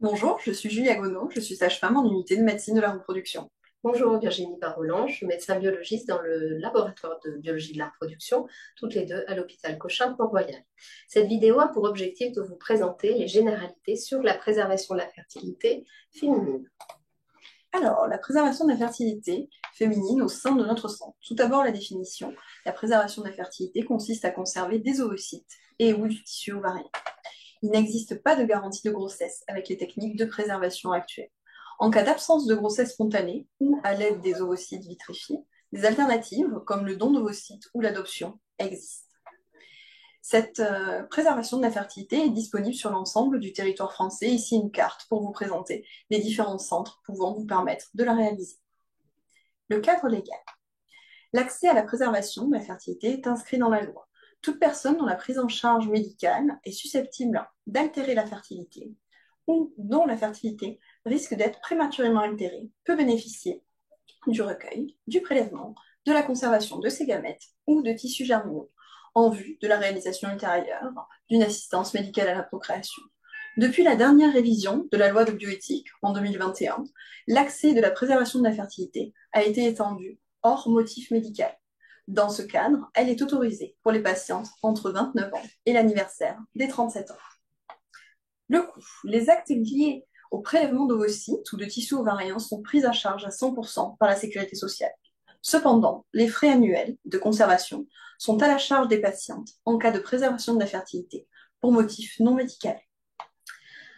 Bonjour, je suis Julia Gonneau, je suis sage-femme en unité de médecine de la reproduction. Bonjour Virginie Parolan, je suis médecin biologiste dans le laboratoire de biologie de la reproduction, toutes les deux à l'hôpital Cochin Port-Royal. Cette vidéo a pour objectif de vous présenter les généralités sur la préservation de la fertilité féminine. Alors, la préservation de la fertilité féminine au sein de notre sang. Tout d'abord, la définition. La préservation de la fertilité consiste à conserver des ovocytes et ou du tissu ovarien. Il n'existe pas de garantie de grossesse avec les techniques de préservation actuelles. En cas d'absence de grossesse spontanée ou à l'aide des ovocytes vitrifiés, des alternatives comme le don d'ovocytes ou l'adoption existent. Cette préservation de la fertilité est disponible sur l'ensemble du territoire français. Ici, une carte pour vous présenter les différents centres pouvant vous permettre de la réaliser. Le cadre légal. L'accès à la préservation de la fertilité est inscrit dans la loi. Toute personne dont la prise en charge médicale est susceptible d'altérer la fertilité ou dont la fertilité risque d'être prématurément altérée peut bénéficier du recueil, du prélèvement, de la conservation de ses gamètes ou de tissus germinaux en vue de la réalisation ultérieure d'une assistance médicale à la procréation. Depuis la dernière révision de la loi de bioéthique en 2021, l'accès de la préservation de la fertilité a été étendu hors motif médical. Dans ce cadre, elle est autorisée pour les patientes entre 29 ans et l'anniversaire des 37 ans. Le coût. Les actes liés au prélèvement d'ovocytes ou de tissus ovariens sont pris à charge à 100% par la sécurité sociale. Cependant, les frais annuels de conservation sont à la charge des patientes en cas de préservation de la fertilité pour motif non médical.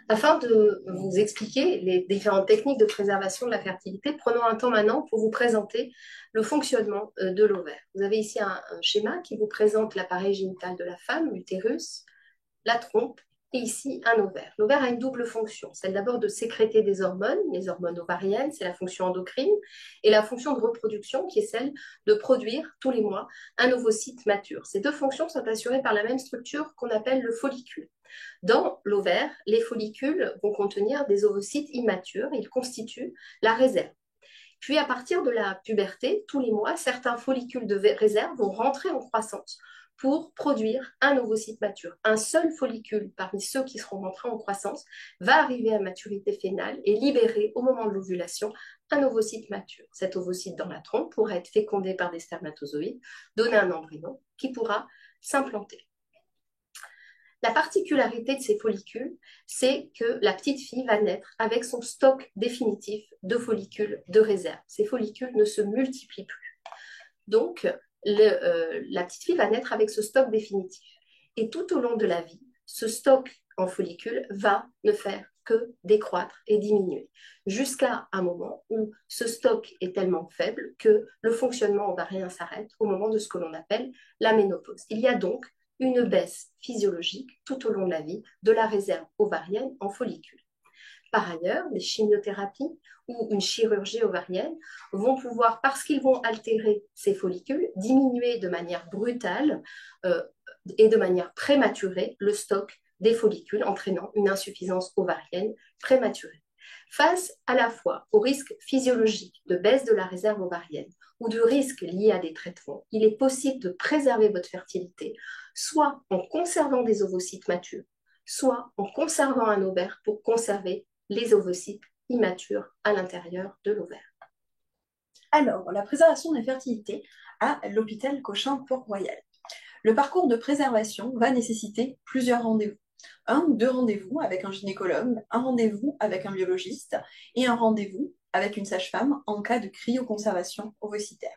Afin de vous expliquer les différentes techniques de préservation de la fertilité, prenons un temps maintenant pour vous présenter le fonctionnement de l'ovaire. Vous avez ici un schéma qui vous présente l'appareil génital de la femme, l'utérus, la trompe et ici un ovaire. L'ovaire a une double fonction, celle d'abord de sécréter des hormones, les hormones ovariennes, c'est la fonction endocrine, et la fonction de reproduction qui est celle de produire tous les mois un ovocyte mature. Ces deux fonctions sont assurées par la même structure qu'on appelle le follicule. Dans l'ovaire, les follicules vont contenir des ovocytes immatures, ils constituent la réserve. Puis à partir de la puberté, tous les mois, certains follicules de réserve vont rentrer en croissance pour produire un ovocyte mature. Un seul follicule parmi ceux qui seront rentrés en croissance va arriver à maturité fénale et libérer au moment de l'ovulation un ovocyte mature. Cet ovocyte dans la trompe pourra être fécondé par des spermatozoïdes, donner un embryon qui pourra s'implanter. La particularité de ces follicules, c'est que la petite fille va naître avec son stock définitif de follicules de réserve. Ces follicules ne se multiplient plus. Donc, la petite fille va naître avec ce stock définitif. Et tout au long de la vie, ce stock en follicules va ne faire que décroître et diminuer, jusqu'à un moment où ce stock est tellement faible que le fonctionnement ovarien s'arrête au moment de ce que l'on appelle la ménopause. Il y a donc une baisse physiologique tout au long de la vie de la réserve ovarienne en follicules. Par ailleurs, des chimiothérapies ou une chirurgie ovarienne vont pouvoir, parce qu'ils vont altérer ces follicules, diminuer de manière brutale et de manière prématurée le stock des follicules, entraînant une insuffisance ovarienne prématurée. Face à la fois au risque physiologique de baisse de la réserve ovarienne ou de risque lié à des traitements, il est possible de préserver votre fertilité, soit en conservant des ovocytes matures, soit en conservant un ovaire pour conserver les ovocytes immatures à l'intérieur de l'ovaire. Alors, la préservation de la fertilité à l'hôpital Cochin-Port-Royal. Le parcours de préservation va nécessiter plusieurs rendez-vous. Un ou deux rendez-vous avec un gynécologue, un rendez-vous avec un biologiste et un rendez-vous avec une sage-femme en cas de cryoconservation ovocytaire.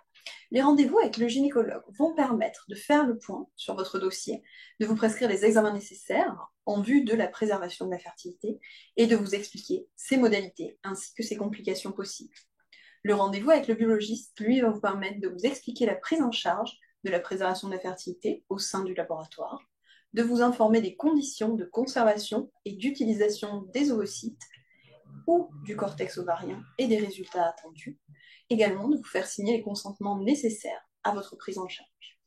Les rendez-vous avec le gynécologue vont permettre de faire le point sur votre dossier, de vous prescrire les examens nécessaires en vue de la préservation de la fertilité et de vous expliquer ses modalités ainsi que ses complications possibles. Le rendez-vous avec le biologiste, lui, va vous permettre de vous expliquer la prise en charge de la préservation de la fertilité au sein du laboratoire, de vous informer des conditions de conservation et d'utilisation des oocytes ou du cortex ovarien et des résultats attendus, également de vous faire signer les consentements nécessaires à votre prise en charge.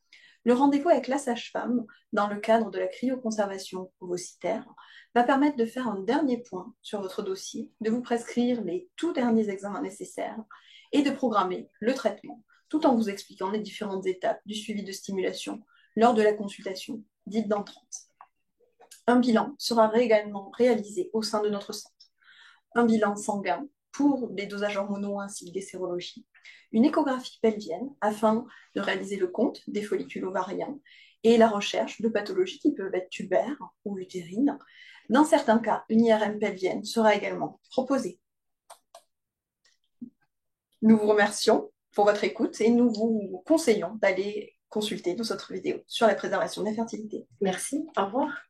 Le rendez-vous avec la sage-femme, dans le cadre de la cryoconservation ovocytaire, va permettre de faire un dernier point sur votre dossier, de vous prescrire les tout derniers examens nécessaires et de programmer le traitement, tout en vous expliquant les différentes étapes du suivi de stimulation lors de la consultation dite d'entrante. Un bilan sera également réalisé au sein de notre centre. un bilan sanguin pour les dosages hormonaux ainsi que des sérologies, une échographie pelvienne afin de réaliser le compte des follicules ovariens et la recherche de pathologies qui peuvent être tubaires ou utérines. Dans certains cas, une IRM pelvienne sera également proposée. Nous vous remercions pour votre écoute et nous vous conseillons d'aller consulter nos autres vidéos sur la préservation de la fertilité. Merci, au revoir.